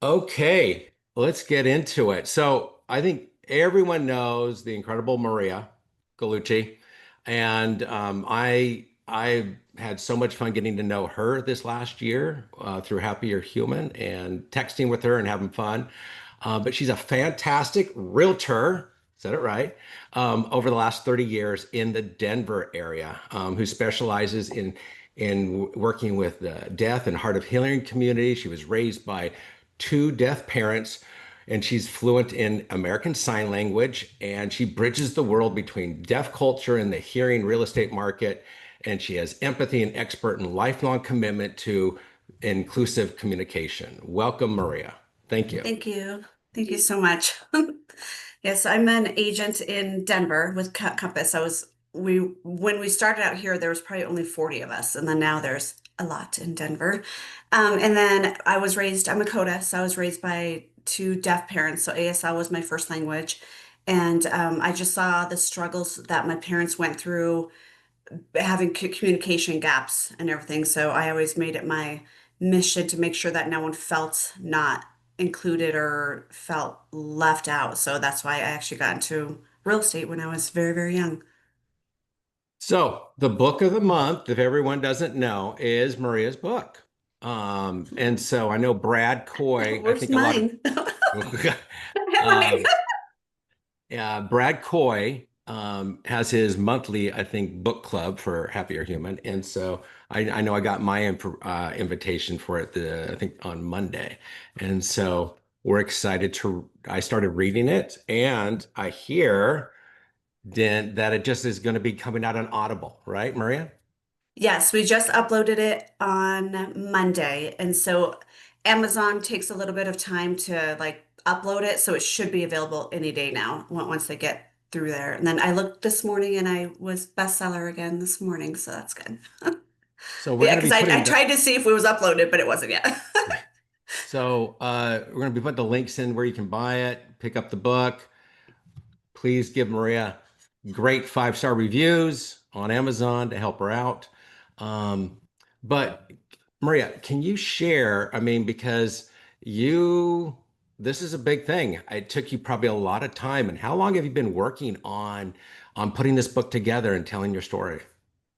Okay, let's get into it. So I think everyone knows the incredible Maria Gallucci, and I had so much fun getting to know her this last year through Happier Human and texting with her and having fun. But she's a fantastic realtor, said it right, over the last 30 years in the Denver area, who specializes in working with the deaf and hard of hearing community. She was raised by two deaf parents, and she's fluent in American Sign Language, and she bridges the world between deaf culture and the hearing real estate market. And she has empathy and expert and lifelong commitment to inclusive communication. Welcome, Maria. Thank you. Thank you. Thank you so much. Yes, I'm an agent in Denver with Compass. When we started out here, there was probably only 40 of us, and then now there's a lot in Denver. And then I'm a CODA, so I was raised by two deaf parents. So ASL was my first language. And I just saw the struggles that my parents went through having communication gaps and everything. So I always made it my mission to make sure that no one felt not included or felt left out. So that's why I actually got into real estate when I was very, very young. So, the book of the month, if everyone doesn't know, is Maria's book. And so I know Brad Coy, I Where's think a lot mine? of Mine. um, yeah, Brad Coy has his monthly, I think, book club for Happier Human, and so I know I got my invitation for it I think on Monday, and so we're excited to. I started reading it, and I hear then that it just is going to be coming out on Audible, right, Maria? Yes, we just uploaded it on Monday. And so Amazon takes a little bit of time to like upload it. So it should be available any day now once they get through there. And then I looked this morning and I was bestseller again this morning. So that's good. So we're Yeah, going to because be I putting the tried to see if it was uploaded, but it wasn't yet. we're going to be putting the links in where you can buy it, pick up the book. Please give Maria great 5-star reviews on Amazon to help her out. Um, but Maria, can you share? I mean, because you, this is a big thing. It took you probably a lot of time. And how long have you been working on putting this book together and telling your story?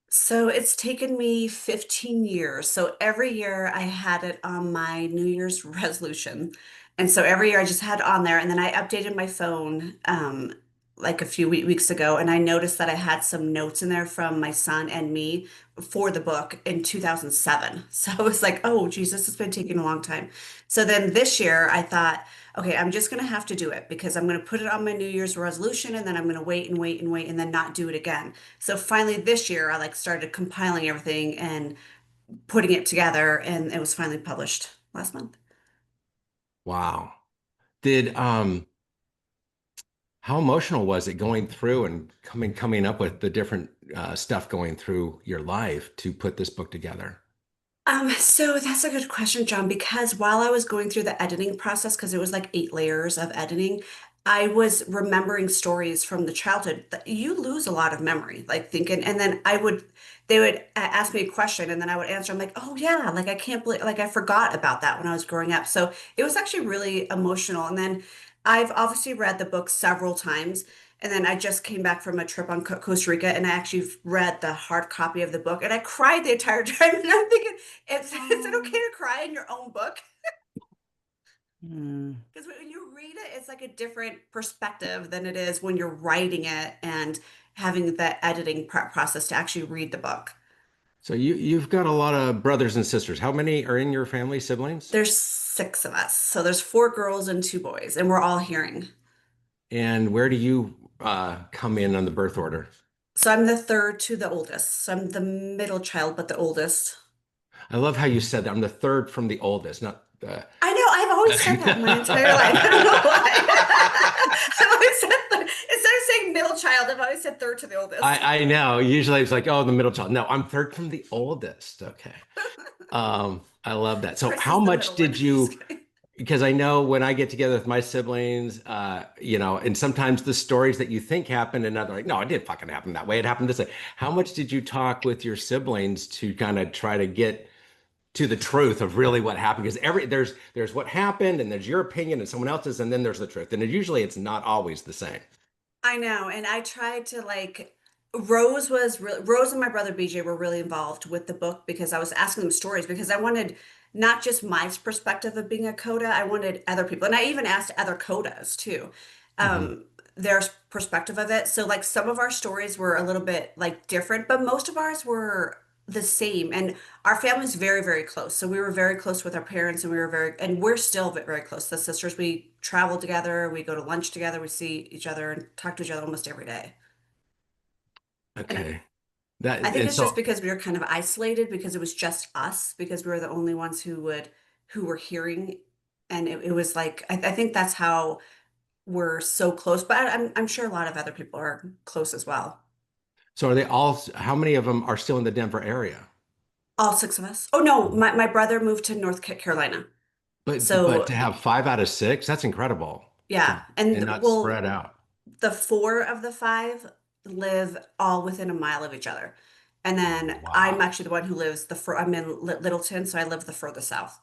So it's taken me 15 years. So every year I had it on my New Year's resolution. And so every year I just had it on there. And then I updated my phone like a few weeks ago. And I noticed that I had some notes in there from my son and me for the book in 2007. So I was like, oh, geez, this has been taking a long time. So then this year I thought, okay, I'm just going to have to do it because I'm going to put it on my New Year's resolution and then I'm going to wait and wait and wait and then not do it again. So finally this year I like started compiling everything and putting it together and it was finally published last month. Wow. Did how emotional was it going through and coming up with the different stuff going through your life to put this book together? So that's a good question, John, because while I was going through the editing process, because it was like 8 layers of editing, I was remembering stories from the childhood that you lose a lot of memory, like thinking, and then they would ask me a question and then I would answer. I'm like, oh yeah, like I can't believe, like I forgot about that when I was growing up. So it was actually really emotional. And then I've obviously read the book several times. And then I just came back from a trip on Costa Rica and I actually read the hard copy of the book and I cried the entire time. And I'm thinking, is it okay Oh. to cry in your own book? Hmm. Because when you read it, it's like a different perspective than it is when you're writing it and having the editing process to actually read the book. So you've got a lot of brothers and sisters. How many are in your family, siblings? There's six of us. So there's four girls and two boys, and we're all hearing. And where do you come in on the birth order? So I'm the third to the oldest. So I'm the middle child, but the oldest. I love how you said that. I'm the third from the oldest, not I know, I've always said that my entire life. I don't know why. I've always said that. Instead of saying middle child, I've always said third to the oldest. I know. Usually it's like, oh, the middle child. No, I'm third from the oldest. Okay. I love that. So Chris how is the much middle one. did Just you, kidding. because I know when I get together with my siblings, and sometimes the stories that you think happened and other like, no, it didn't fucking happen that way. It happened this way. How much did you talk with your siblings to kind of try to get to the truth of really what happened, because there's what happened and there's your opinion and someone else's, and then there's the truth, and usually it's not always the same. I know, and I tried to like Rose and my brother BJ were really involved with the book because I was asking them stories because I wanted not just my perspective of being a CODA, I wanted other people, and I even asked other CODAs too, Hmm. their perspective of it. So like some of our stories were a little bit like different, but most of ours were the same. And our family's very, very close. So we were very close with our parents, and we're still very close. The sisters, we travel together, we go to lunch together, we see each other and talk to each other almost every day. And Okay. I That think and it's just so because we were kind of isolated because it was just us, because we were the only ones who were hearing. And it was like, I think that's how we're so close, but I'm sure a lot of other people are close as well. so are they all? How many of them are still in the Denver area? All six of us. Oh no, my brother moved to North Carolina. But So to have 5 out of 6, that's incredible. To yeah, and and not well, spread out. the four of the five live all within a mile of each other. And then I'm Wow. actually the one who lives I'm in Littleton, so I live the furthest south.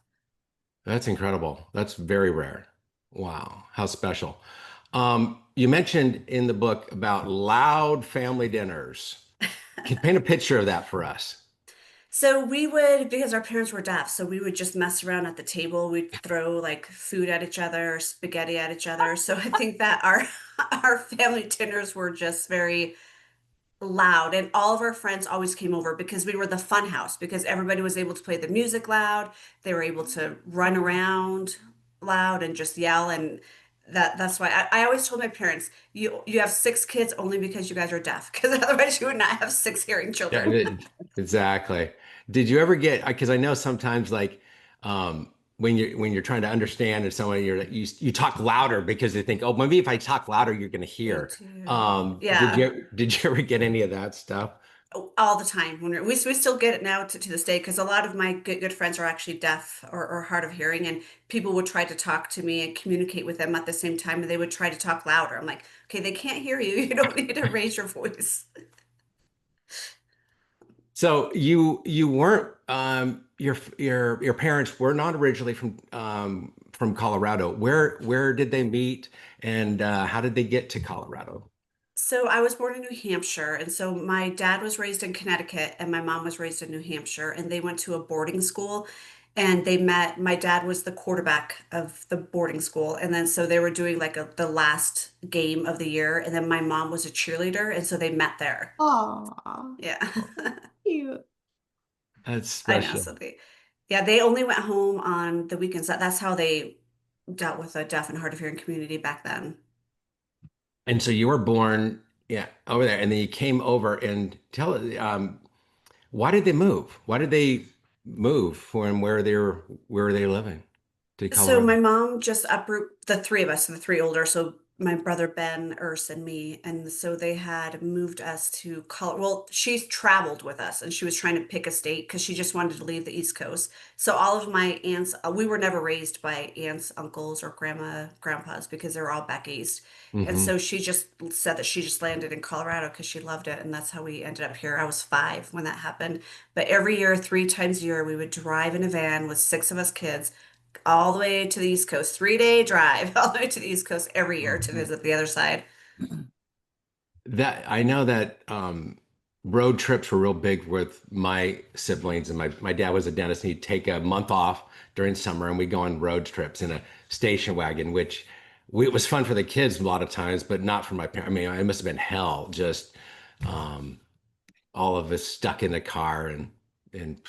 That's incredible. That's very rare. Wow, how special. You mentioned in the book about loud family dinners. Can you paint a picture of that for us? So we would, because our parents were deaf, so we would just mess around at the table. We'd throw like food at each other, spaghetti at each other. So I think that our our family dinners were just very loud, and all of our friends always came over because we were the fun house, because everybody was able to play the music loud. They were able to run around loud and just yell, and that's why I always told my parents, you have six kids only because you guys are deaf, because otherwise you would not have six hearing Yeah, children. exactly. Did you ever get, because I know sometimes like when you're trying to understand or someone you talk louder because they think, oh, maybe if I talk louder, you're gonna Me hear. too. Did Yeah. you ever get any of that stuff? All the time. We still get it now to this day, because a lot of my good friends are actually deaf or hard of hearing, and people would try to talk to me and communicate with them at the same time, and they would try to talk louder. I'm like, okay, they can't hear you. You don't need to raise your voice. So you weren't your parents were not originally from Colorado. Where did they meet and how did they get to Colorado? So I was born in New Hampshire, and so my dad was raised in Connecticut, and my mom was raised in New Hampshire, and they went to a boarding school, and they met. My dad was the quarterback of the boarding school, and then so they were doing like the last game of the year, and then my mom was a cheerleader, and so they met there. Aw, Yeah, cute. That's I know. special. So yeah, they only went home on the weekends. That's how they dealt with a deaf and hard of hearing community back then. And so you were born, yeah, over there, and then you came over and why did they move? Why did they move from where they living to So Colorado? my mom just uproot the three of us, the three older. So my brother Ben, Urs, and me, and so they had moved us to Colorado. Well, she's traveled with us, and she was trying to pick a state because she just wanted to leave the East Coast. So all of my aunts, we were never raised by aunts, uncles, or grandpas because they were all back east. And Hmm. so she just said that she just landed in Colorado because she loved it, and that's how we ended up here. I was 5 when that happened, but every year, 3 times a year, we would drive in a van with 6 of us kids all the way to the East Coast, 3 day drive all the way to the East Coast every year to visit the other side. That I know that road trips were real big with my siblings, and my dad was a dentist, and he'd take a month off during summer, and we'd go on road trips in a station wagon, which it was fun for the kids a lot of times, but not for my parents. I mean, it must have been hell, just um, all of us stuck in the car and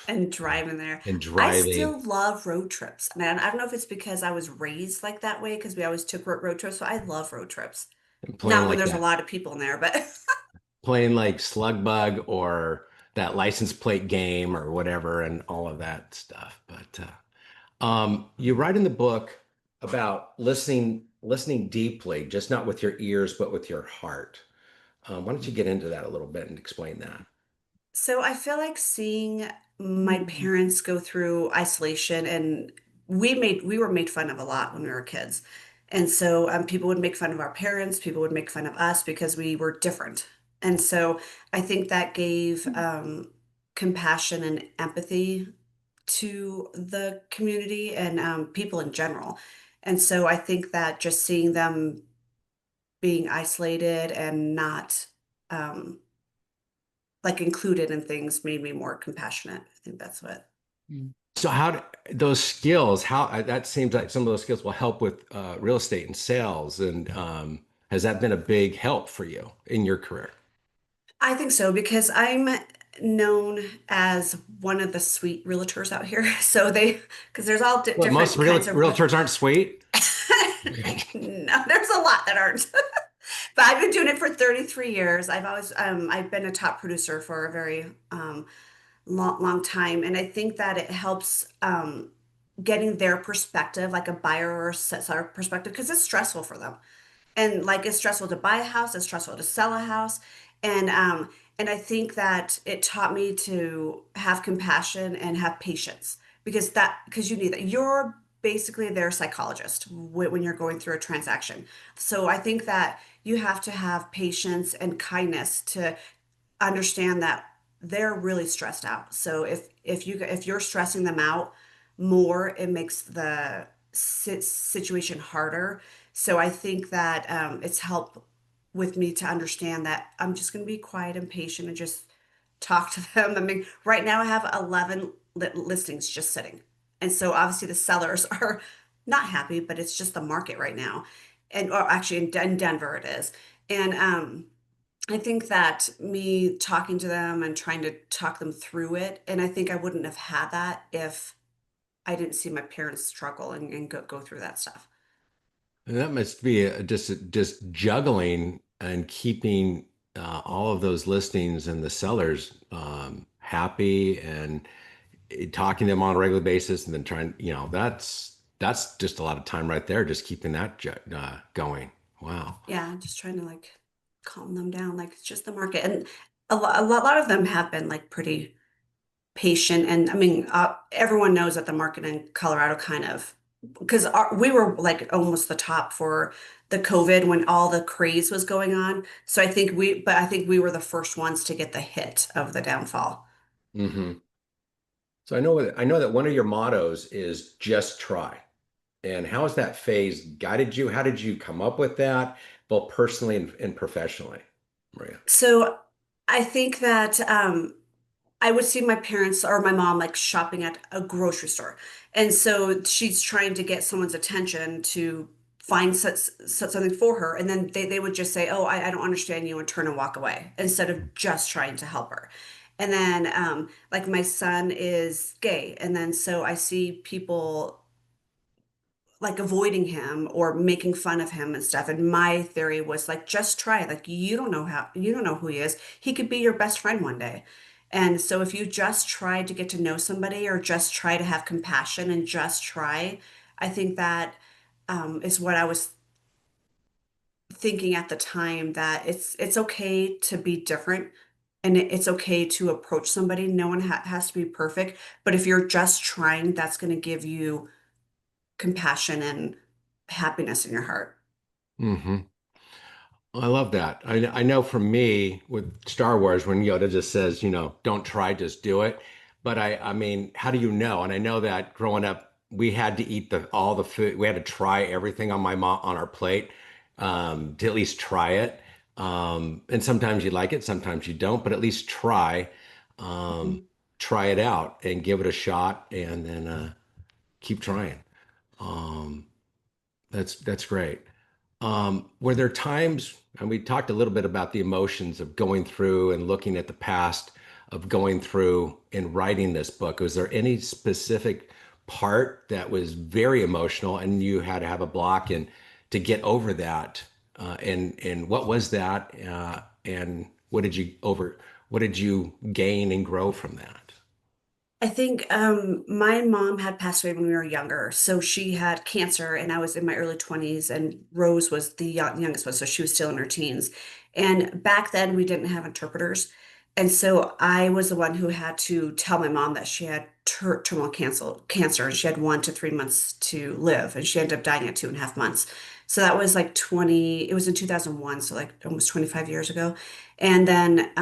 And driving there. and I driving still love road trips. Man, I don't know if it's because I was raised like that way because we always took road trips, so I love road trips. and playing Not when like there's a that, lot of people in there, but playing like slug bug or that license plate game or whatever, and all of that stuff. But you write in the book about listening deeply, just not with your ears, but with your heart. Why don't you get into that a little bit and explain that? so I feel like seeing my parents go through isolation, and we were made fun of a lot when we were kids. And so people would make fun of our parents, people would make fun of us because we were different. And so I think that gave compassion and empathy to the community and people in general. And so I think that just seeing them being isolated and not um, like included in things made me more compassionate. I think that's what. So those skills, how that seems like some of those skills will help with real estate and sales. And has that been a big help for you in your career? I think so because I'm known as one of the sweet realtors out here. So because there's all What, most different kinds of realtors aren't sweet? no, there's a lot that aren't. But I've been doing it for 33 years. I've been a top producer for a very long time, and I think that it helps getting their perspective, like a buyer or seller perspective, because it's stressful for them. And like it's stressful to buy a house, it's stressful to sell a house. And I think that it taught me to have compassion and have patience because you need that. You're basically their psychologist when you're going through a transaction. So I think that you have to have patience and kindness to understand that they're really stressed out. So if you're stressing them out more, it makes the situation harder. So I think that it's helped with me to understand that I'm just going to be quiet and patient and just talk to them. I mean, right now I have 11 listings just sitting. And so obviously the sellers are not happy, but it's just the market right now. And or actually in Denver it is. And I think that me talking to them and trying to talk them through it, and I think I wouldn't have had that if I didn't see my parents struggle and go through that stuff. And that must be just juggling and keeping all of those listings and the sellers happy and talking to them on a regular basis, and then trying, that's just a lot of time right there, just keeping that going. Wow. Yeah, just trying to like calm them down. Like it's just the market, and a lot of them have been like pretty patient. And I mean, everyone knows that the market in Colorado kind of because we were like almost the top for the COVID when all the craze was going on. So I think we were the first ones to get the hit of the downfall. Hmm. So I know that one of your mottos is just try. And how has that phase guided you? How did you come up with that, both personally and professionally, Maria? So I think that I would see my parents or my mom like shopping at a grocery store. And so she's trying to get someone's attention to find something for her. And then they would just say, "Oh, I don't understand you," and turn and walk away instead of just trying to help her. And then, like, my son is gay. And then so I see people like avoiding him or making fun of him and stuff. And my theory was like, just try. Like, you don't know who he is. He could be your best friend one day. And so if you just try to get to know somebody or just try to have compassion and just try, I think that is what I was thinking at the time that it's okay to be different and it's okay to approach somebody. No one has to be perfect, but if you're just trying, that's going to give you compassion and happiness in your heart. Hmm. I love that. I know for me with Star Wars, when Yoda just says, don't try, just do it. But I mean, how do you know? And I know that growing up, we had to eat all the food. We had to try everything on my mom on our plate to at least try it. And sometimes you like it, sometimes you don't, but at least um, Mhm. try it out and give it a shot, and then keep trying. Um, that's great. Were there times, and we talked a little bit about the emotions of going through and looking at the past, of going through and writing this book. Was there any specific part that was very emotional and you had to have a block and to get over that? And what was that? And what did you gain and grow from that? I think my mom had passed away when we were younger. So she had cancer, and I was in my early 20s, and Rose was the youngest one. So she was still in her teens. And back then, we didn't have interpreters. And so I was the one who had to tell my mom that she had terminal cancer, and she had 1 to 3 months to live. And she ended up dying at 2.5 months. So that was like it was in 2001, so like almost 25 years ago. And then,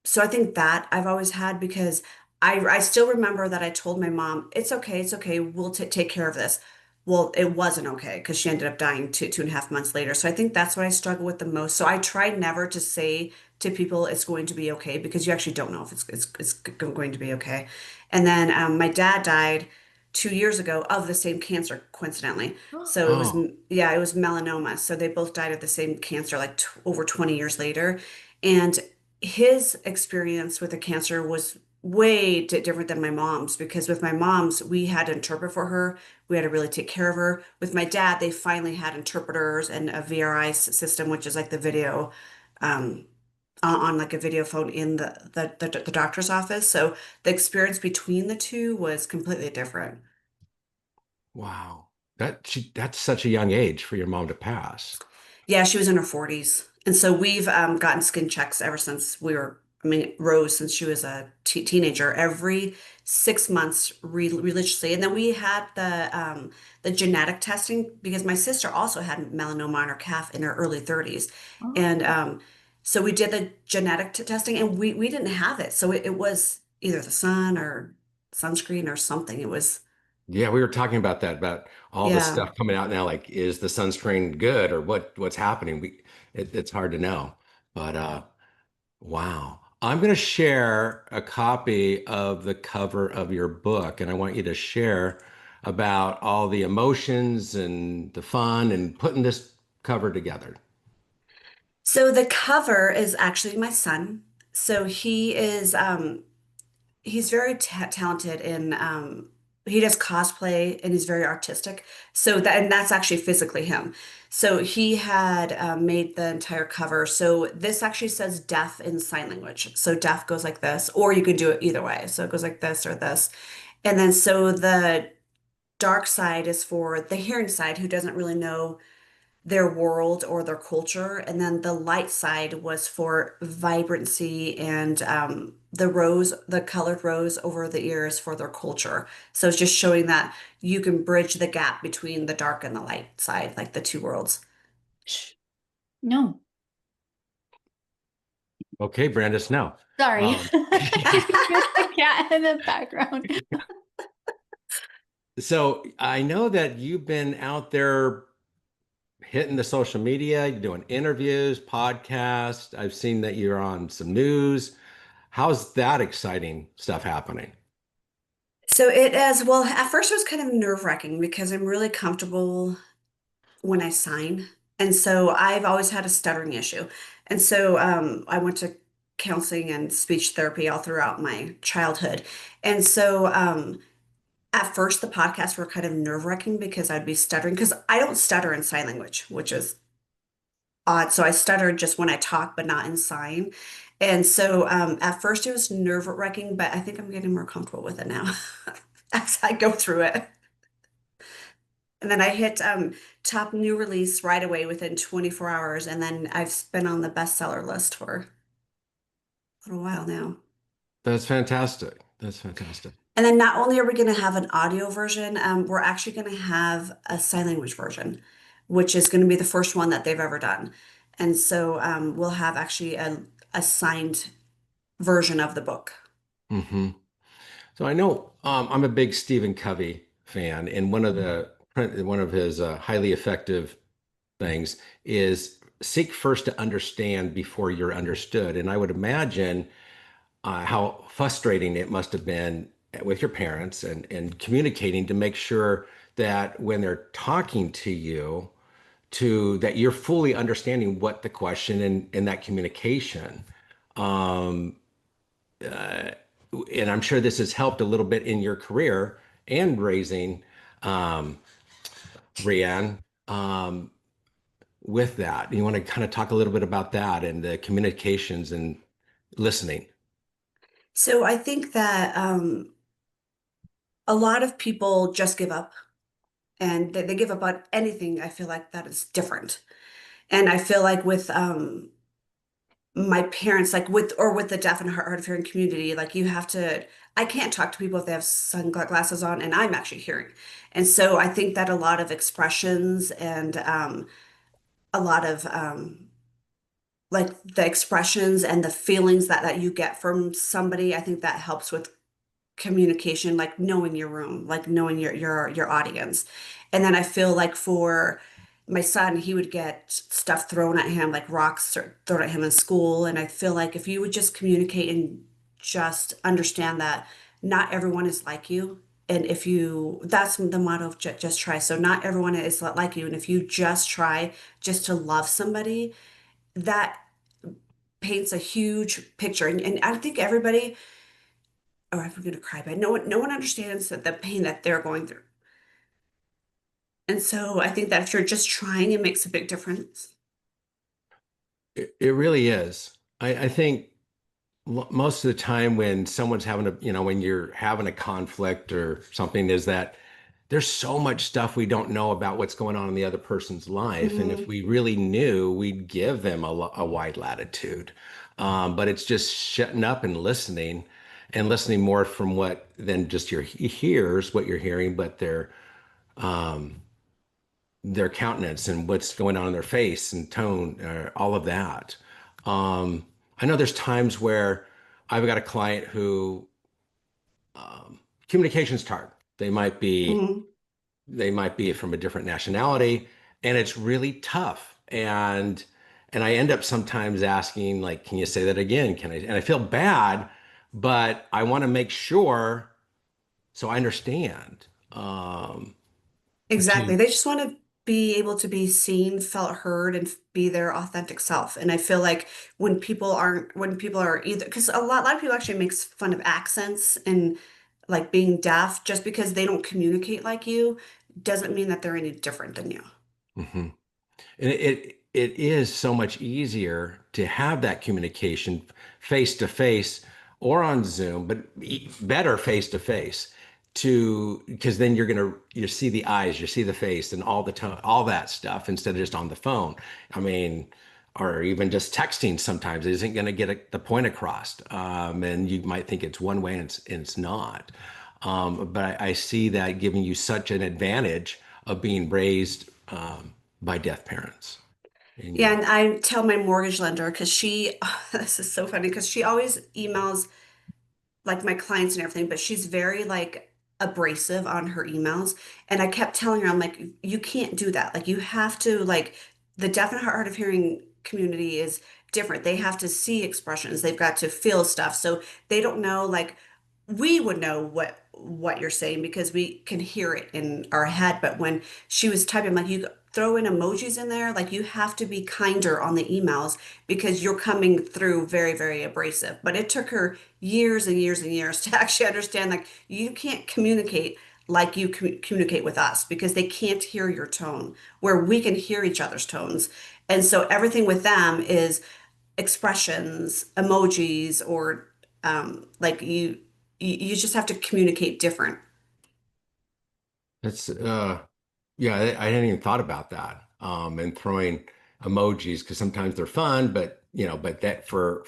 so I think that I've always had because I still remember that I told my mom, it's okay, we'll take care of this. Well, it wasn't okay because she ended up dying 2.5 months later. So I think that's what I struggle with the most. So I try never to say to people it's going to be okay because you actually don't know if it's going to be okay. And then my dad died 2 years ago of the same cancer, coincidentally. So it was, Oh, yeah, it was melanoma. So they both died of the same cancer like t over 20 years later. And his experience with the cancer was way different than my mom's because with my mom's, we had to interpret for her. We had to really take care of her. With my dad, they finally had interpreters and a VRI system, which is like the video um, on like a video phone in the doctor's office. So the experience between the two was completely different. wow. That's such a young age for your mom to pass. Yeah, she was in her 40s. And so we've gotten skin checks ever since I mean, Rose, since she was a teenager, every 6 months religiously. And then we had the genetic testing because my sister also had melanoma on her calf in her early 30s. Oh, And so we did the genetic testing and we didn't have it. So it was either the sun or sunscreen or something. It was, Yeah, we were talking about that, about all this yeah. stuff coming out now. Like, is the sunscreen good or what's happening? It's hard to know. But wow. I'm going to share a copy of the cover of your book, and I want you to share about all the emotions and the fun and putting this cover together. So the cover is actually my son. So he's very ta talented in he does cosplay and he's very artistic. So that and that's actually physically him. So he had made the entire cover. So this actually says deaf in sign language. So deaf goes like this, or you could do it either way. So it goes like this or this. And then so the dark side is for the hearing side who doesn't really know their world or their culture. And then the light side was for vibrancy and the colored rose over the ears for their culture. So it's just showing that you can bridge the gap between the dark and the light side, like the two worlds. shh. No, Okay, Brandis, now. sorry. Um, There's a cat in the background. so I know that you've been out there hitting the social media, you're doing interviews, podcasts. I've seen that you're on some news. How's that exciting stuff happening? So it is, well, at first it was kind of nerve-wracking because I'm really comfortable when I sign. And so I've always had a stuttering issue. And so I went to counseling and speech therapy all throughout my childhood. And so at first, the podcasts were kind of nerve-wracking because I'd be stuttering because I don't stutter in sign language, which is odd. So I stuttered just when I talk, but not in sign. And so at first it was nerve-wracking, but I think I'm getting more comfortable with it now as I go through it. And then I hit top new release right away within 24 hours. And then I've been on the bestseller list for a little while now. That's fantastic. That's fantastic. And then not only are we going to have an audio version, we're actually going to have a sign language version, which is going to be the first one that they've ever done. And so we'll have actually a signed version of the book. Hmm. So I know I'm a big Stephen Covey fan, and one of his highly effective things is seek first to understand before you're understood. And I would imagine how frustrating it must have been with your parents and communicating to make sure that when they're talking to you, to that you're fully understanding what the question and that communication. Um, uh, and I'm sure this has helped a little bit in your career and raising um, Brienne with that. You want to kind of talk a little bit about that and the communications and listening. So I think that a lot of people just give up and they give up on anything. I feel like that is different. And I feel like with my parents, like with the deaf and hard of hearing community, like you have to, I can't talk to people if they have sunglasses on and I'm actually hearing. And so I think that a lot of expressions and a lot of like the expressions and the feelings that you get from somebody, I think that helps with communication, like knowing your room, like knowing your audience. And then I feel like for my son, he would get stuff thrown at him, like thrown at him in school. And I feel like if you would just communicate and just understand that not everyone is like you. And if you, that's the motto of just try. So not everyone is like you. And if you just try just to love somebody, that paints a huge picture. And I think everybody, or I'm going to cry, but no one understands that the pain that they're going through. And so I think that if you're just trying, it makes a big difference. It really is. I think most of the time when someone's having when you're having a conflict or something, is that there's so much stuff we don't know about what's going on in the other person's life. And if Hmm. we really knew, we'd give them a wide latitude. But it's just shutting up and listening more from what than just your hears what you're hearing, but their countenance and what's going on in their face and tone, all of that. Um, I know there's times where I've got a client who communication's hard. Hmm. They might be from a different nationality, and it's really tough. And I end up sometimes asking, like, can you say that again? Can I? And I feel bad, but I want to make sure so I understand. Exactly. To They just want to be able to be seen, felt heard, and be their authentic self. And I feel like when people are either, because a lot of people actually makes fun of accents and like being deaf, just because they don't communicate like you, doesn't mean that they're any different than you. Mhm. And it is so much easier to have that communication face to face or on Zoom, but better face to face to because then you see the eyes, you see the face and all the time, all that stuff instead of just on the phone. I mean, or even just texting sometimes isn't going to get the point across. And you might think it's one way and it's not. But I see that giving you such an advantage of being raised by deaf parents. And Yeah, and I tell my mortgage lender because this is so funny because she always emails like my clients and everything, but she's very like abrasive on her emails. And I kept telling her, I'm like, you can't do that. Like you have to like the deaf and hard of hearing community is different. They have to see expressions. They've got to feel stuff. So they don't know like we would know what you're saying because we can hear it in our head. But when she was typing, I'm like, you throw in emojis in there, like you have to be kinder on the emails because you're coming through very, very abrasive. But it took her years and years and years to actually understand like you can't communicate like you communicate with us because they can't hear your tone where we can hear each other's tones. And so everything with them is expressions, emojis, or like you just have to communicate different. that's yeah, I hadn't even thought about that. And throwing emojis because sometimes they're fun, but but that for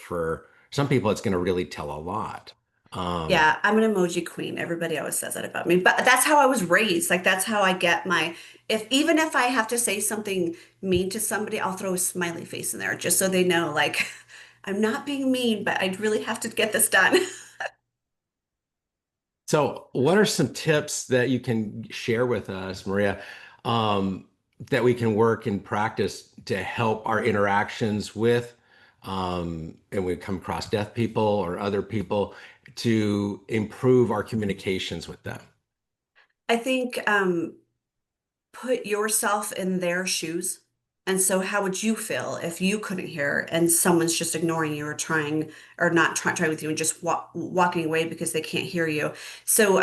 some people it's going to really tell a lot. Um, Yeah, I'm an emoji queen. Everybody always says that about me, but that's how I was raised. Like that's how I get my if even if I have to say something mean to somebody, I'll throw a smiley face in there just so they know like I'm not being mean, but I really have to get this done. So, what are some tips that you can share with us, Maria, that we can work and practice to help our interactions with, and we come across deaf people or other people to improve our communications with them? I think put yourself in their shoes. And so, how would you feel if you couldn't hear and someone's just ignoring you or trying or not trying with you and just walking away because they can't hear you? So,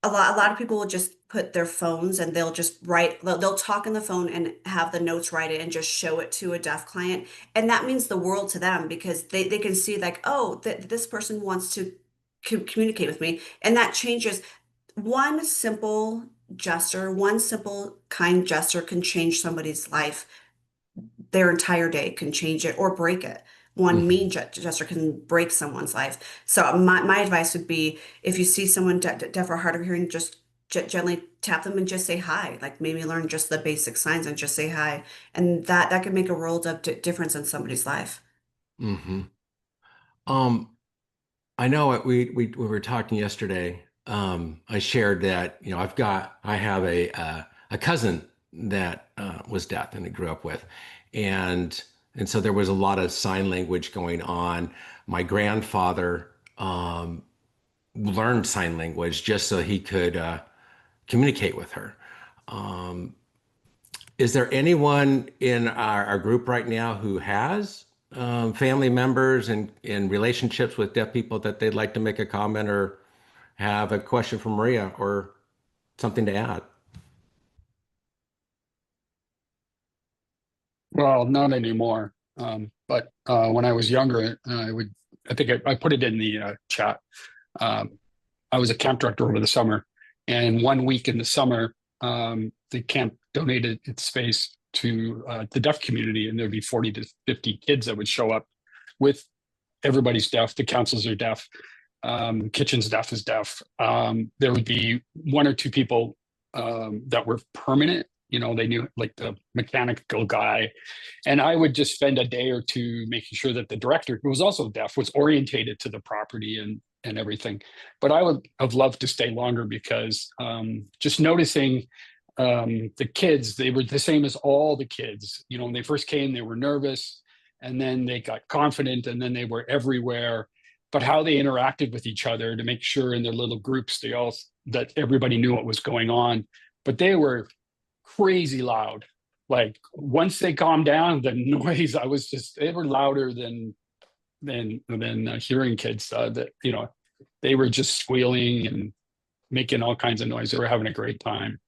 a lot of people will just put their phones and they'll just write, they'll talk on the phone and have the notes write it and just show it to a deaf client. And that means the world to them because they can see, like, oh, this person wants to communicate with me. And that changes one simple gesture, one simple kind gesture can change somebody's life. Their entire day can change it or break it. One Mhm. mean gesture can break someone's life. So my advice would be if you see someone deaf or hard of hearing, just gently tap them and just say hi. Like maybe learn just the basic signs and just say hi. And that can make a world of difference in somebody's life. Mhm. Um, I know we were talking yesterday. I shared that I have a cousin that was deaf and I grew up with, and so there was a lot of sign language going on. My grandfather learned sign language just so he could communicate with her. Um, is there anyone in our group right now who has family members and in relationships with deaf people that they'd like to make a comment or have a question for Maria or something to add? Well, not anymore. But when I was younger, I think I put it in the chat. Um, I was a camp director over the summer, and one week in the summer, the camp donated its space to the deaf community, and there'd be 40 to 50 kids that would show up with everybody's deaf. The councils are deaf. Kitchen's deaf is deaf. There would be one or two people that were permanent. They knew like the mechanical guy, and I would just spend a day or two making sure that the director, who was also deaf, was orientated to the property and everything. But I would have loved to stay longer because just noticing the kids, they were the same as all the kids. When they first came, they were nervous, and then they got confident, and then they were everywhere. But how they interacted with each other to make sure in their little groups, that everybody knew what was going on. But they were crazy loud. Like once they calmed down, the noise, they were louder than hearing kids. That they were just squealing and making all kinds of noise. They were having a great time.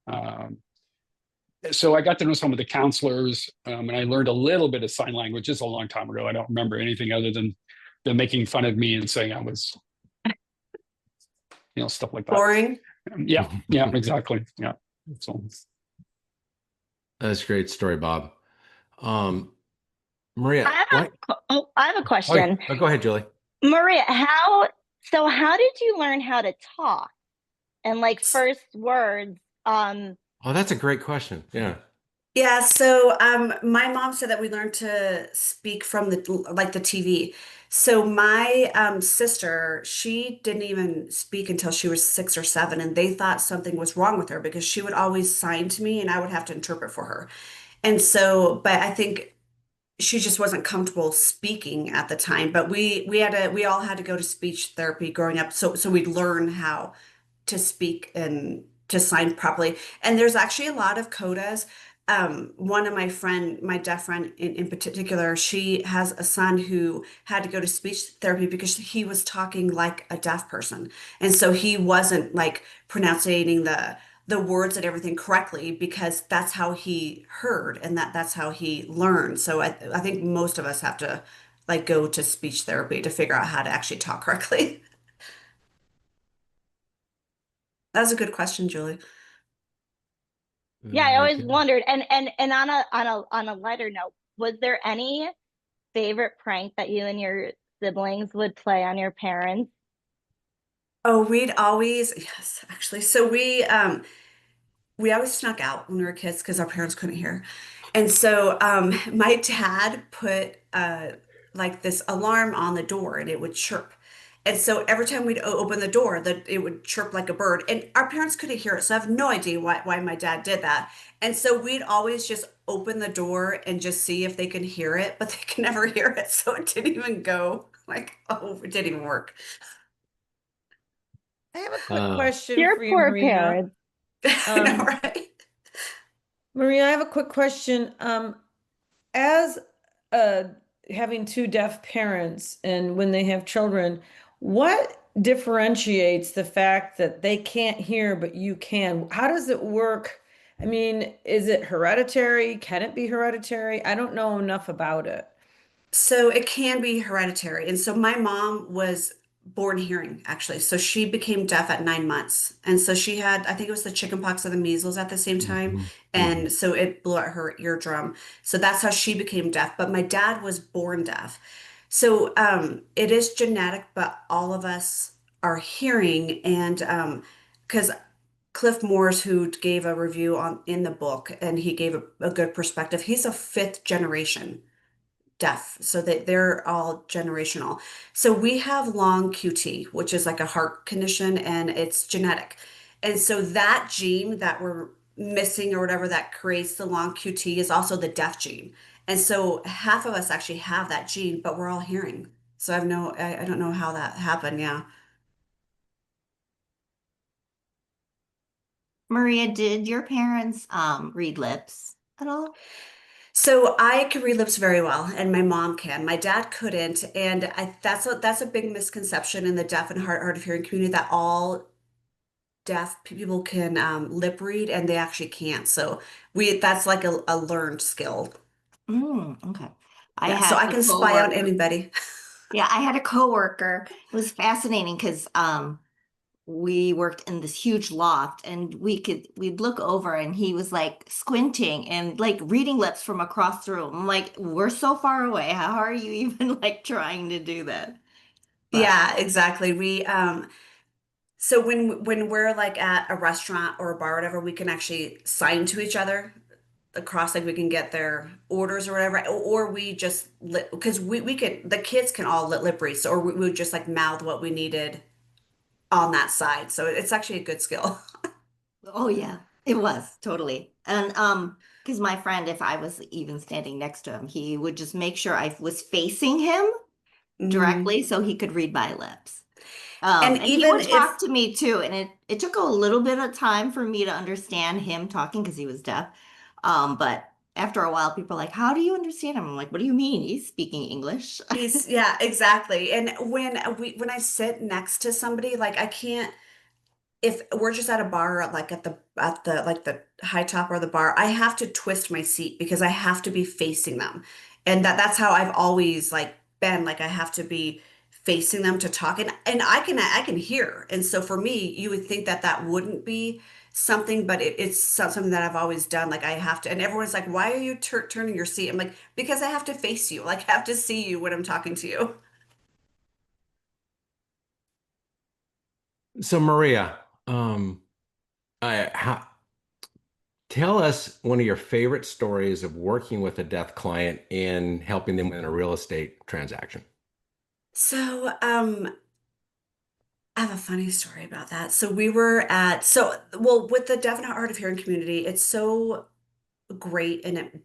So I got to know some of the counselors, and I learned a little bit of sign language. Just a long time ago. I don't remember anything other than them making fun of me and saying I was, stuff like that. Boring. Yeah, exactly. Yeah. So That's a great story, Bob. Um, I Maria, have what? I have a question. Go ahead, Julie. Maria, how did you learn how to talk and like first words? Oh, that's a great question. Yeah. Yeah, so my mom said that we learned to speak from the TV. So my sister, she didn't even speak until she was 6 or 7, and they thought something was wrong with her because she would always sign to me and I would have to interpret for her. And so, but I think she just wasn't comfortable speaking at the time. But we all had to go to speech therapy growing up, so we'd learn how to speak and to sign properly. And there's actually a lot of codas. One of my deaf friend in particular, she has a son who had to go to speech therapy because he was talking like a deaf person. And so he wasn't like pronouncing the words and everything correctly because that's how he heard and that's how he learned. So I think most of us have to like go to speech therapy to figure out how to actually talk correctly. That was a good question, Julie. Yeah, I Very always good. wondered. And on a lighter note, was there any favorite prank that you and your siblings would play on your parents? Oh, we'd always, yes, actually. So we always snuck out when we were kids because our parents couldn't hear. And so my dad put like this alarm on the door and it would chirp. And so every time we'd open the door, that it would chirp like a bird. And our parents couldn't hear it. So I have no idea why my dad did that. And so we'd always just open the door and just see if they could hear it, but they could never hear it. So it didn't even go like, oh, it didn't even work. I have a quick Uh, question Your for you, poor Maria. parents. I know, right? Maria, I have a quick question. As uh, having two deaf parents and when they have children, what differentiates the fact that they can't hear but you can? How does it work? I mean, is it hereditary? Can it be hereditary? I don't know enough about it. So it can be hereditary. And so my mom was born hearing, actually. So she became deaf at 9 months. And so she had, I think it was the chickenpox or the measles at the same time. mhm, mhm. And so it blew out her eardrum. So that's how she became deaf. But my dad was born deaf. So it is genetic, but all of us are hearing. And because Cliff Morris, who gave a review on in the book, and he gave a good perspective, he's a fifth generation deaf, so that they're all generational. So we have long QT, which is like a heart condition, and it's genetic. And so that gene that we're missing or whatever that creates the long QT is also the deaf gene. And so half of us actually have that gene, but we're all hearing. So I don't know how that happened. Yeah. Maria, did your parents read lips at all? So I can read lips very well, and my mom can. My dad couldn't, and that's a big misconception in the deaf and hard of hearing community that all deaf people can lip read, and they actually can't. So we that's like a learned skill. Okay. I Yeah. So had I a can spy on coworker. anybody. Yeah, I had a coworker. It was fascinating because we worked in this huge loft and we'd look over and he was like squinting and like reading lips from across the room. I'm like, we're so far away. How are you even like trying to do that? But Yeah, exactly. So when we're like at a restaurant or a bar or whatever, we can actually sign to each other across, like we can get their orders or whatever, or we just because we could the kids can all lip read, so or we would just like mouth what we needed on that side. So it's actually a good skill. oh yeah, it was totally. And because my friend, if I was even standing next to him, he would just make sure I was facing him Mhm. directly so he could read my lips. And And he even would talk if to me too, and it took a little bit of time for me to understand him talking because he was deaf. But after a while, people are like, "How do you understand him?" I'm like, "What do you mean? He's speaking English." he's yeah, exactly. And when I sit next to somebody, like I can't if we're just at a bar, like at the like the high top or the bar, I have to twist my seat because I have to be facing them. And that's how I've always like been, like I have to be facing them to talk, and I can hear. And so for me, you would think that that wouldn't be something, but it's something that I've always done. Like I have to, and everyone's like, "Why are you turning your seat?" I'm like, "Because I have to face you. Like I have to see you when I'm talking to you." So Maria, um, I, how, tell us one of your favorite stories of working with a deaf client in helping them in a real estate transaction. So, I have a funny story about that. So we were at well with the deaf and hard of hearing community, it's so great and it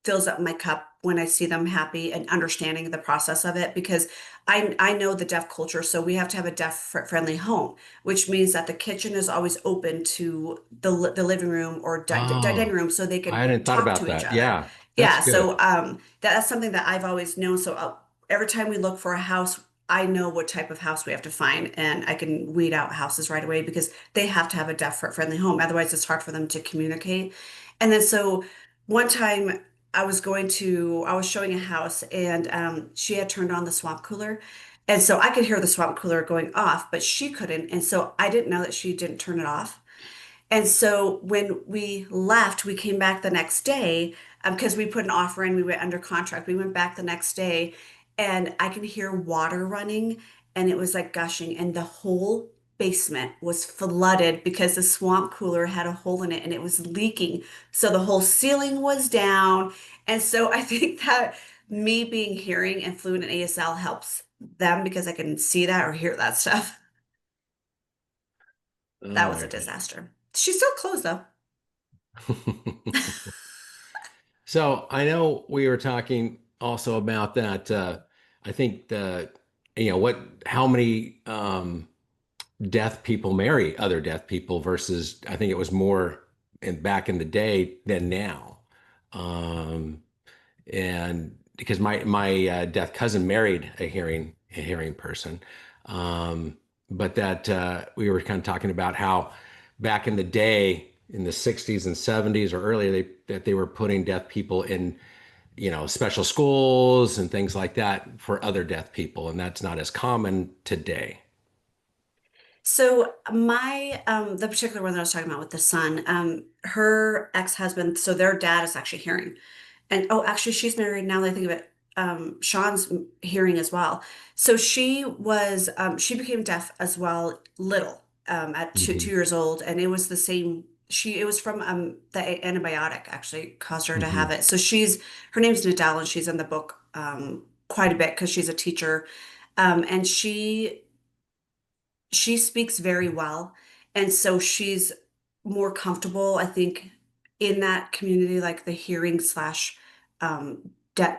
fills up my cup when I see them happy and understanding the process of it because I know the deaf culture, so we have to have a deaf friendly home, which means that the kitchen is always open to the living room or dining Oh, room so they I can hadn't thought talk about to each that. other. Yeah, that's Yeah, good. so that's something that I've always known. So every time we look for a house, I know what type of house we have to find, and I can weed out houses right away because they have to have a deaf friendly home. Otherwise, it's hard for them to communicate. And then so one time I was showing a house and she had turned on the swamp cooler. And so I could hear the swamp cooler going off, but she couldn't. And so I didn't know that she didn't turn it off. And so when we left, we came back the next day because we put an offer in, we went under contract. We went back the next day and I can hear water running and it was like gushing, and the whole basement was flooded because the swamp cooler had a hole in it and it was leaking. So the whole ceiling was down. And so I think that me being hearing and fluent in ASL helps them because I can see that or hear that stuff. That Oh was my a gosh. disaster. She's still closed though. So I know we were talking also about that. I think how many deaf people marry other deaf people versus I think it was more back in the day than now. Um, and because my deaf cousin married a hearing person, but that we were kind of talking about how back in the day in the 60s and 70s or earlier that they were putting deaf people in special schools and things like that for other deaf people, and that's not as common today. So my the particular one that I was talking about with the son, her ex-husband, so their dad is actually hearing. And oh, actually she's married now that I think of it. Sean's hearing as well. So she became deaf as well, little, at two Hmm. years old, and it was the same. It was from the antibiotic actually caused her to have Hmm. it. So her name's Nadal and she's in the book quite a bit because she's a teacher, and she speaks very well, and so she's more comfortable, I think, in that community, like the hearing slash deaf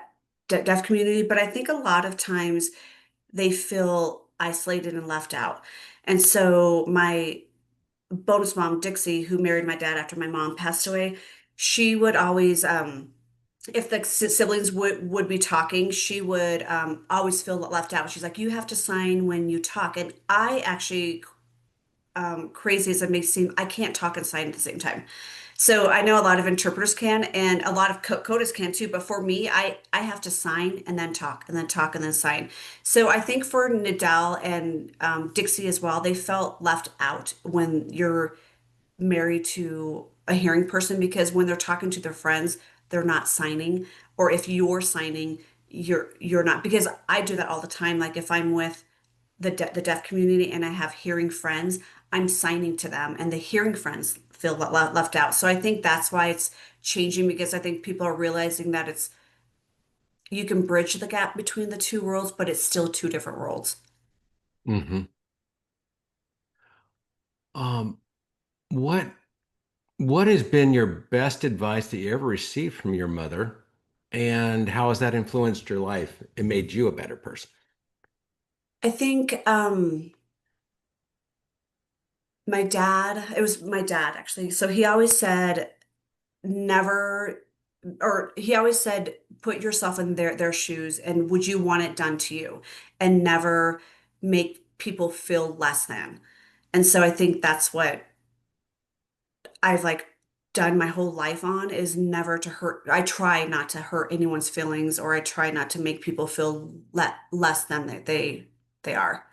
deaf community. But I think a lot of times they feel isolated and left out. And so my bonus mom, Dixie, who married my dad after my mom passed away, she would always, if the siblings would be talking, she would always feel left out. She's like, "You have to sign when you talk," and I actually, crazy as it may seem, I can't talk and sign at the same time. So I know a lot of interpreters can, and a lot of coders can too. But for me, I have to sign and then talk, and then talk and then sign. So I think for Nadal and Dixie as well, they felt left out when you're married to a hearing person, because when they're talking to their friends, they're not signing, or if you're signing, you're not. Because I do that all the time. Like if I'm with the deaf community and I have hearing friends, I'm signing to them, and the hearing friends feel left out. So I think that's why it's changing, because I think people are realizing that it's you can bridge the gap between the two worlds, but it's still two different worlds. Hmm. Um, what what has been your best advice that you ever received from your mother, and how has that influenced your life and made you a better person? I think my dad, it was my dad actually. So he always said, never, or he always said, put yourself in their shoes and would you want it done to you, and never make people feel less than. And so I think that's what I've like done my whole life on, is never to hurt. I try not to hurt anyone's feelings, or I try not to make people feel less than they are,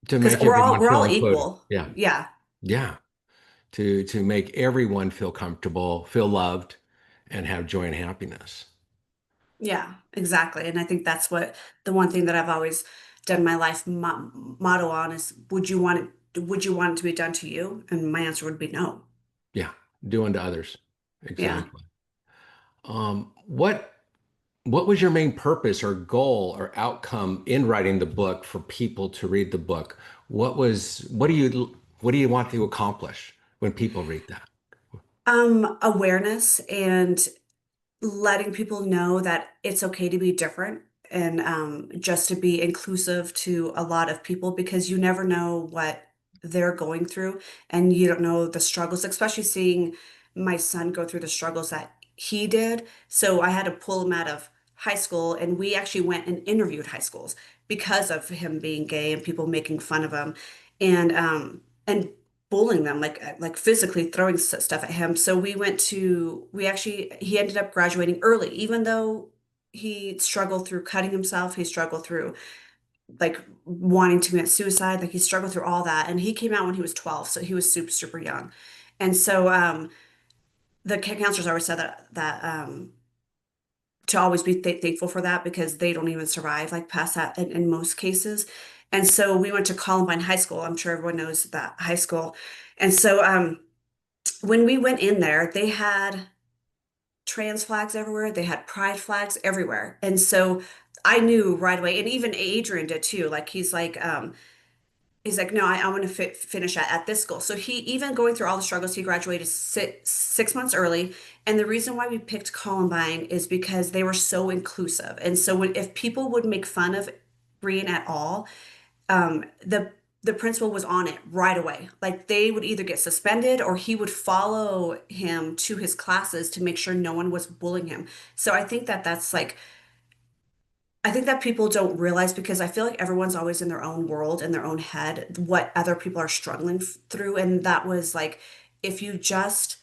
To because make everyone we're feel all included. equal. Yeah. Yeah. Yeah. To make everyone feel comfortable, feel loved, and have joy and happiness. Yeah, exactly. And I think that's what the one thing that I've always done my life motto on is, would you want it to be done to you? And my answer would be no. Yeah. Do unto others. Yeah. Exactly. What was your main purpose or goal or outcome in writing the book for people to read the book? What do you want to accomplish when people read that? Awareness, and letting people know that it's okay to be different, and just to be inclusive to a lot of people, because you never know what they're going through, and you don't know the struggles, especially seeing my son go through the struggles that he did. So I had to pull him out of high school, and we actually went and interviewed high schools because of him being gay and people making fun of him, and bullying them, like physically throwing stuff at him. So we actually, he ended up graduating early, even though he struggled through cutting himself, he struggled through like wanting to commit suicide, like he struggled through all that, and he came out when he was 12, so he was super super young. And so the counselors always said that to always be thankful for that, because they don't even survive like past that in most cases. And so we went to Columbine High School. I'm sure everyone knows that high school. And so when we went in there, they had trans flags everywhere. They had pride flags everywhere. And so I knew right away, and even Adrian did too. Like he's like, no, I want to finish at this school. So he, even going through all the struggles, he graduated 6 months early. And the reason why we picked Columbine is because they were so inclusive. And so if people would make fun of Brian at all, the principal was on it right away. Like they would either get suspended, or he would follow him to his classes to make sure no one was bullying him. So I think that that's like, I think that people don't realize, because I feel like everyone's always in their own world, in their own head, what other people are struggling through. And that was like, if you just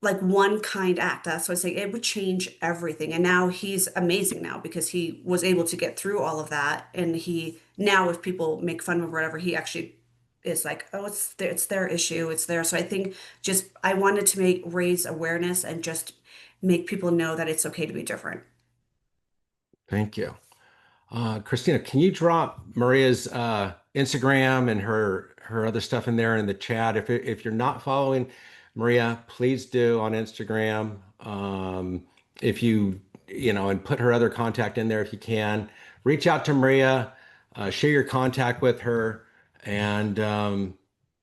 like one kind act, that's what I say, it would change everything. And now he's amazing now, because he was able to get through all of that. And he now, if people make fun of him or whatever, he actually is like, oh, it's their issue, it's there. So I think just I wanted to raise awareness and just make people know that it's okay to be different. Thank you. Christina, can you drop Maria's Instagram and her other stuff in there in the chat? If you're not following Maria, please do on Instagram. If you and put her other contact in there if you can. Reach out to Maria, share your contact with her, and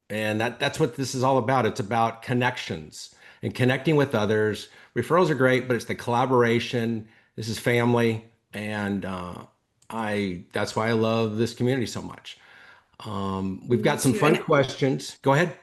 that's what this is all about. It's about connections and connecting with others. Referrals are great, but it's the collaboration. This is family, and I that's why I love this community so much. We've Me got some too. fun And questions. Go ahead.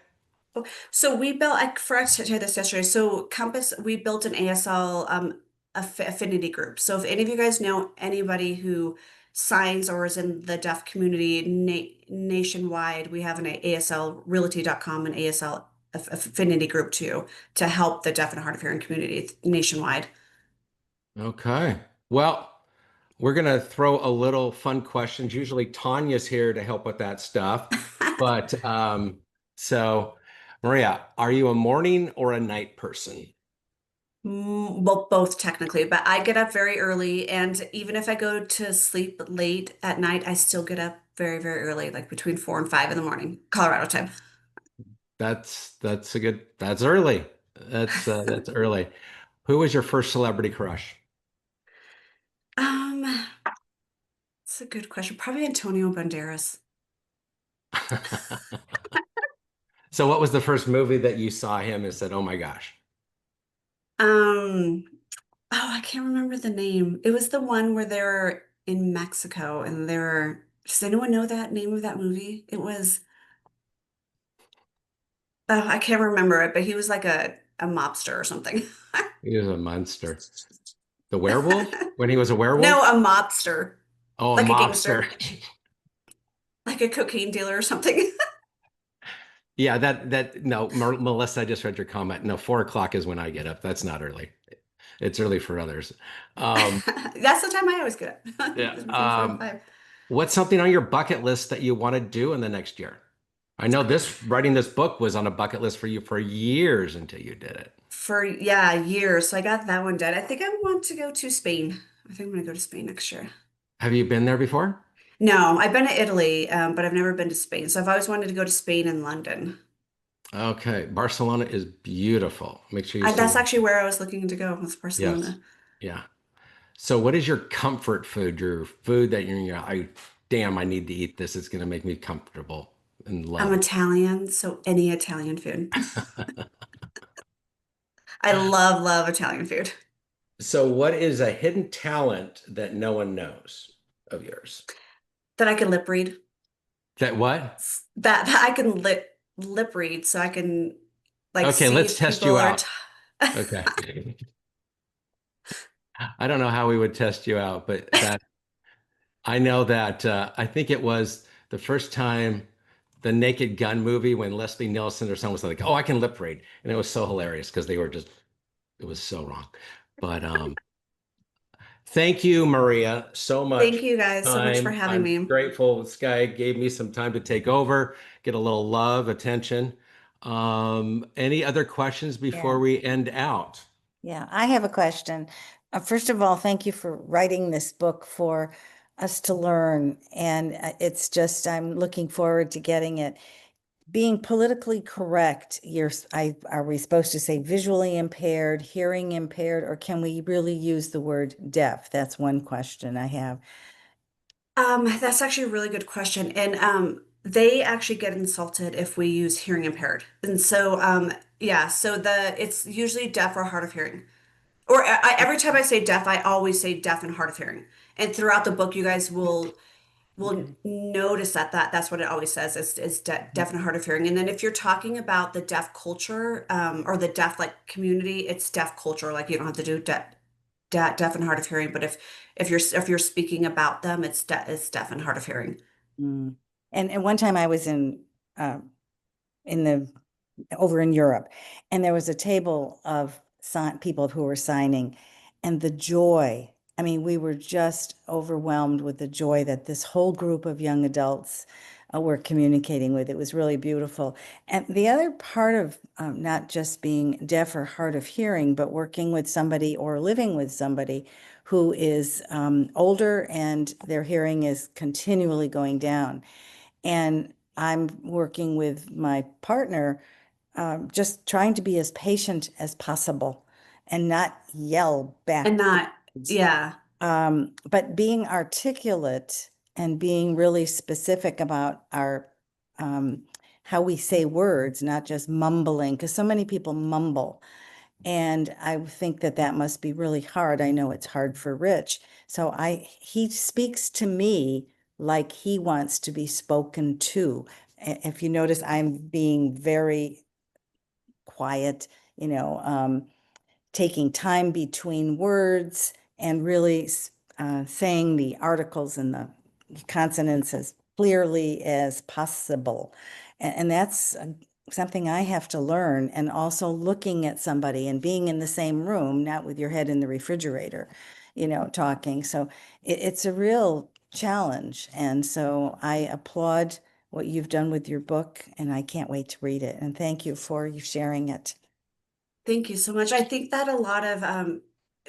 so we built, I forgot to tell you this yesterday. So Compass, we built an ASL affinity group. So if any of you guys know anybody who signs or is in the deaf community nationwide, we have an ASLrealty.com and ASL affinity group too to help the deaf and hard of hearing community nationwide. Okay. Well, we're going to throw a little fun questions. Usually Tanya's here to help with that stuff. But so Maria, are you a morning or a night person? Well, both technically, but I get up very early, and even if I go to sleep late at night, I still get up very, very early, like between 4 and 5 in the morning, Colorado time. That's early. That's early. Who was your first celebrity crush? Um, it's a good question. Probably Antonio Banderas. So what was the first movie that you saw him and said, "Oh my gosh"? Um, oh, I can't remember the name. It was the one where they're in Mexico and they're, does anyone know that name of that movie? It was, oh, I can't remember it, but he was like a mobster or something. He was a monster. The werewolf? When he was a werewolf? No, a mobster, Oh, a like a mobster. gangster, like a cocaine dealer or something. Yeah, that no, Melissa, I just read your comment. No, 4 o'clock is when I get up. That's not early. It's early for others. Um, That's the time I always get up. yeah. It's between 4 and 5. What's something on your bucket list that you want to do in the next year? I know writing this book was on a bucket list for you for years until you did it. For yeah, years. So I got that one done. I think I want to go to Spain. I think I'm gonna go to Spain next year. Have you been there before? No, I've been to Italy, but I've never been to Spain. So I've always wanted to go to Spain and London. Okay, Barcelona is beautiful. Make sure you see That's that. actually where I was looking to go, was Yes. Barcelona. Yeah. So what is your comfort food? Your food that damn, I need to eat this. It's going to make me comfortable and I'm love. Italian, so any Italian food. I love, love Italian food. So what is a hidden talent that no one knows of yours? That I can lip read. That what? That I can lip read, so I can like Okay, see let's if test people you are. out. Okay. I don't know how we would test you out, but that I know that I think it was the first time the Naked Gun movie when Leslie Nielsen or someone was like, "Oh, I can lip read," and it was so hilarious because it was so wrong. But thank you, Maria, so much Thank for you guys your so much for time. having I'm me. grateful this guy gave me some time to take over, get a little love, attention. Any other questions before Yeah. we end out? Yeah, I have a question. First of all, thank you for writing this book for us to learn. And it's just, I'm looking forward to getting it. Being politically correct, are we supposed to say visually impaired, hearing impaired, or can we really use the word deaf? That's one question I have. That's actually a really good question. And they actually get insulted if we use hearing impaired. And so yeah, so it's usually deaf or hard of hearing. Or every time I say deaf, I always say deaf and hard of hearing. And throughout the book, you guys will Okay. notice that's what it always says is deaf and hard of hearing. And then if you're talking about the deaf culture or the deaf like community, it's deaf culture. Like you don't have to do deaf and hard of hearing. But if you're speaking about them, it's deaf and hard of hearing. Mm. And one time I was in the over in Europe, and there was a table of people who were signing, and the joy. I mean, we were just overwhelmed with the joy that this whole group of young adults were communicating with. It was really beautiful. And the other part of not just being deaf or hard of hearing, but working with somebody or living with somebody who is older and their hearing is continually going down. And I'm working with my partner, just trying to be as patient as possible and not yell back. And not Yeah. But being articulate and being really specific about our how we say words, not just mumbling, because so many people mumble. And I think that that must be really hard. I know it's hard for Rich. So he speaks to me like he wants to be spoken to. If you notice, I'm being very quiet, taking time between words and really saying the articles and the consonants as clearly as possible. And that's something I have to learn. And also looking at somebody and being in the same room, not with your head in the refrigerator, talking. So it's a real challenge. And so I applaud what you've done with your book, and I can't wait to read it. And thank you for you sharing it. Thank you so much. I think that a lot of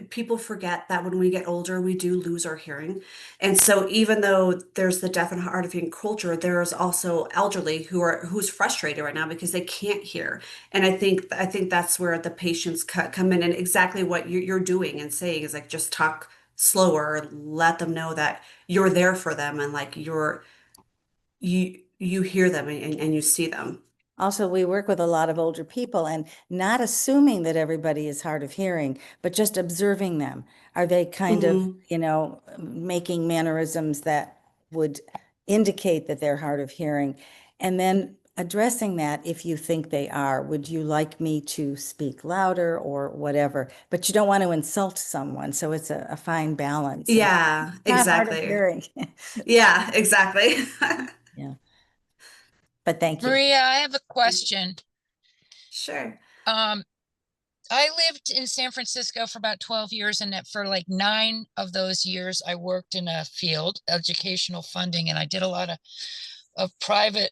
people forget that when we get older, we do lose our hearing. And so even though there's the deaf and hard of hearing culture, there's also elderly who's frustrated right now because they can't hear. And I think that's where the patients come in, and exactly what you're doing and saying is like just talk slower, let them know that you're there for them, and like you hear them, and you see them. Also, we work with a lot of older people and not assuming that everybody is hard of hearing, but just observing them. Are they kind of, Mhm. making mannerisms that would indicate that they're hard of hearing? And then addressing that if you think they are. Would you like me to speak louder or whatever? But you don't want to insult someone. So it's a fine balance. And Yeah, not hard of exactly. hearing. Yeah, exactly. Yeah. But thank you. Maria, I have a question. Sure. Um, I lived in San Francisco for about 12 years, and for like 9 of those years, I worked in a field, educational funding, and I did a lot of private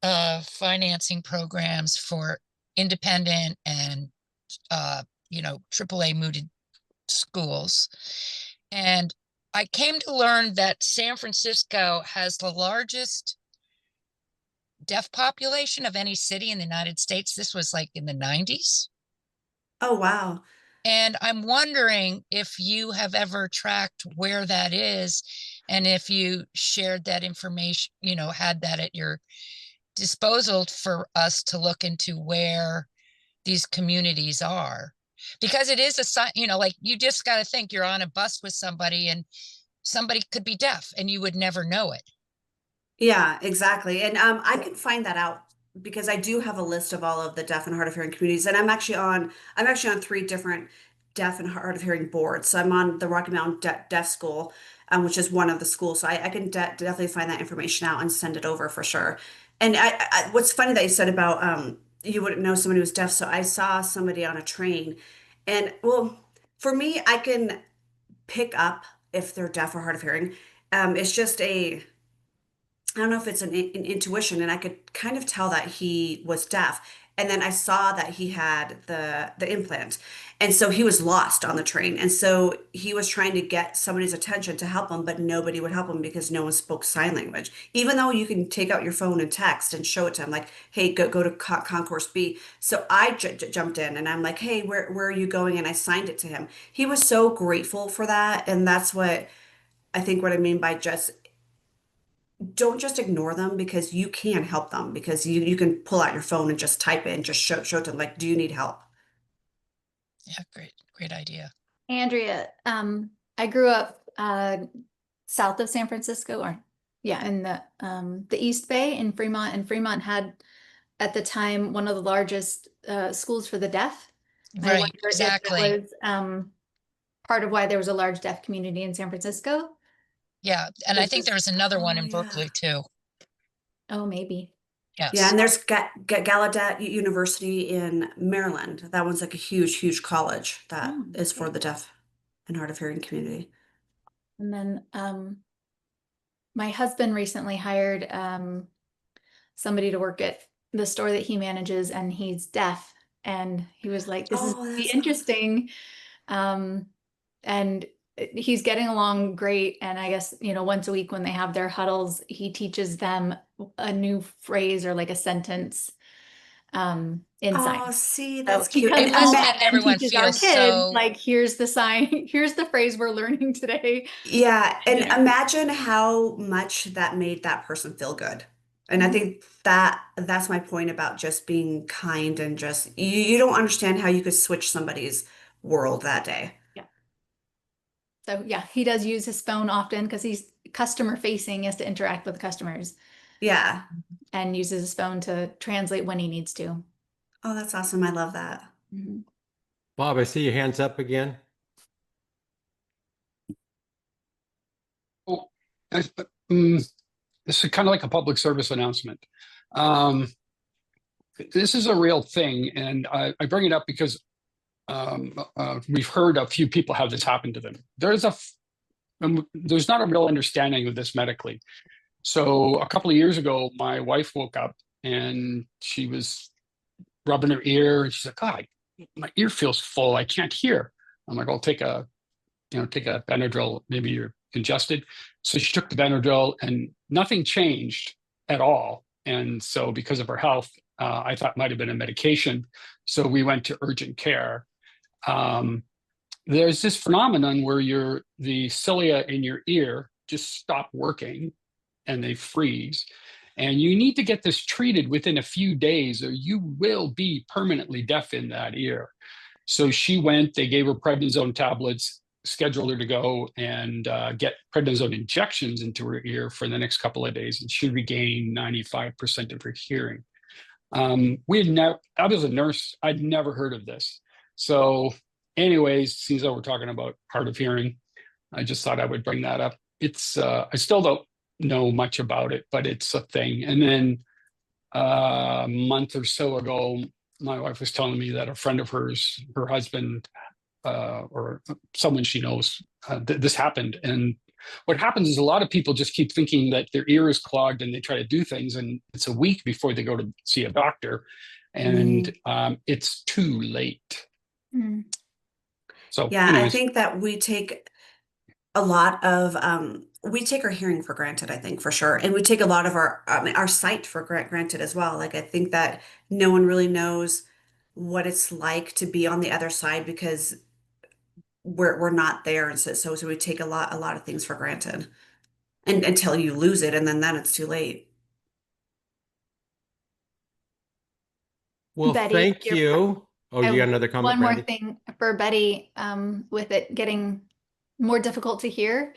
financing programs for independent and AAA mooted schools. And I came to learn that San Francisco has the largest deaf population of any city in the United States. This was like in the 90s. Oh, wow. And I'm wondering if you have ever tracked where that is, and if you shared that information, had that at your disposal for us to look into where these communities are. Because it is a sign, like you just got to think you're on a bus with somebody and somebody could be deaf and you would never know it. Yeah, exactly. And I can find that out because I do have a list of all of the deaf and hard of hearing communities, and I'm actually on 3 different deaf and hard of hearing boards. So I'm on the Rocky Mountain Deaf School, which is one of the schools. So I can definitely find that information out and send it over for sure. And what's funny that you said about you wouldn't know somebody who's deaf. So I saw somebody on a train, and well, for me, I can pick up if they're deaf or hard of hearing. It's just I don't know if it's an intuition, and I could kind of tell that he was deaf. And then I saw that he had the implant, and so he was lost on the train. And so he was trying to get somebody's attention to help him, but nobody would help him because no one spoke sign language. Even though you can take out your phone and text and show it to him, like, "Hey, go to Concourse B." So I jumped in, and I'm like, "Hey, where are you going?" And I signed it to him. He was so grateful for that, and that's what I think what I mean by just don't just ignore them, because you can help them, because you can pull out your phone and just type it and just show it to them, like, do you need help? Yeah, great idea. Andrea, I grew up south of San Francisco, or yeah, in the East Bay in Fremont, and Fremont had at the time one of the largest schools for the deaf. And I Right, wonder if that exactly. was part of why there was a large deaf community in San Francisco. Yeah, and I think there was another one Oh, in yeah. Berkeley too. Oh, maybe. Yeah, Yes. and there's Gallaudet University in Maryland. That one's like a huge college that Oh, is for okay. the deaf and hard of hearing community. And then my husband recently hired somebody to work at the store that he manages, and he's deaf. And he was like, this is Oh, be that's awesome. interesting. And he's getting along great. And I guess, once a week when they have their huddles, he teaches them a new phrase or like a sentence in Oh, sign. see, So that's he cute. comes And must home make and everyone teaches feel our kids, so- like, here's the sign, here's the phrase we're learning today. yeah, and Yeah. imagine how much that made that person feel good. And I think that's my point about just being kind and just you don't understand how you could switch somebody's world that day. So yeah, he does use his phone often because he's customer facing, he has to interact with customers, Yeah. and uses his phone to translate when he needs to. Oh, that's awesome. I love that. Mhm. Bob, I see your hands up again. Oh, this is kind of like a public service announcement. This is a real thing, and I bring it up because we've heard a few people have this happen to them. There's not a real understanding of this medically. So a couple of years ago, my wife woke up and she was rubbing her ear, and she's like, "God, my ear feels full. I can't hear." I'm like, "I'll take a Benadryl. Maybe you're congested." So she took the Benadryl, and nothing changed at all. And so, because of her health, I thought it might have been a medication. So we went to urgent care. There's this phenomenon where the cilia in your ear just stop working and they freeze. And you need to get this treated within a few days, or you will be permanently deaf in that ear. So she went, they gave her prednisone tablets, scheduled her to go and get prednisone injections into her ear for the next couple of days, and she regained 95% of her hearing. I was a nurse, I'd never heard of this. So anyways, since we're talking about hard of hearing, I just thought I would bring that up. It's I still don't know much about it, but it's a thing. And then a month or so ago, my wife was telling me that a friend of hers, her husband, or someone she knows, this happened. And what happens is a lot of people just keep thinking that their ear is clogged and they try to do things, and it's a week before they go to see a doctor, and it's too late. Mm. So Yeah, I anyways, think that we take we take our hearing for granted, I think, for sure. And we take a lot of our sight for granted as well. Like, I think that no one really knows what it's like to be on the other side because we're not there. And so we take a lot of things for granted and until you lose it, and then it's too late. Well, Betty, thank you. Oh, you got another comment, one more Brandy? thing for Betty, with it getting more difficult to hear.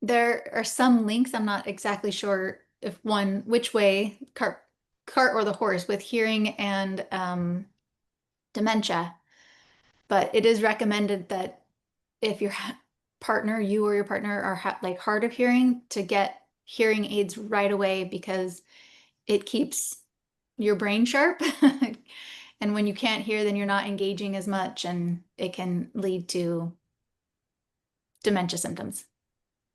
There are some links, I'm not exactly sure which way, cart or the horse, with hearing and dementia. But it is recommended that if your partner, you or your partner, are like hard of hearing, to get hearing aids right away, because it keeps your brain sharp. And when you can't hear, then you're not engaging as much, and it can lead to dementia symptoms.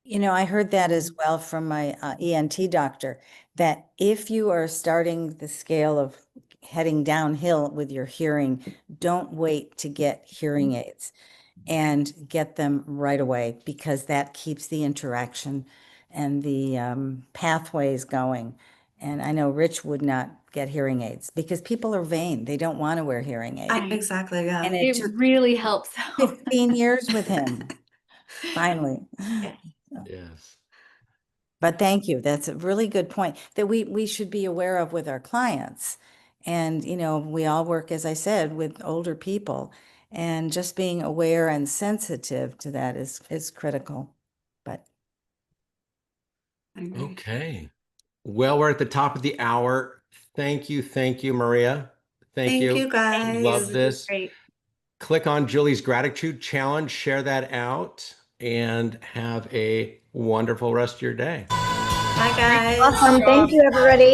You know, I heard that as well from my ENT doctor, that if you are starting the scale of heading downhill with your hearing, don't wait to get hearing aids and get them right away, because that keeps the interaction and the pathways going. And I know Rich would not get hearing aids because people are vain. They don't want to wear hearing aids. Exactly, yeah. And it It took really helps. 15 years with him, finally. Yeah. Yes. But thank you. That's a really good point that we should be aware of with our clients. And, you know, we all work, as I said, with older people, and just being aware and sensitive to that is critical. But I agree. Okay. Well, we're at the top of the hour. Thank you, Maria. Thank Thank you. you, Love guys. this. Great. Click on Julie's gratitude challenge, share that out, and have a wonderful rest of your day. Bye, guys. Awesome. Thank you, everybody.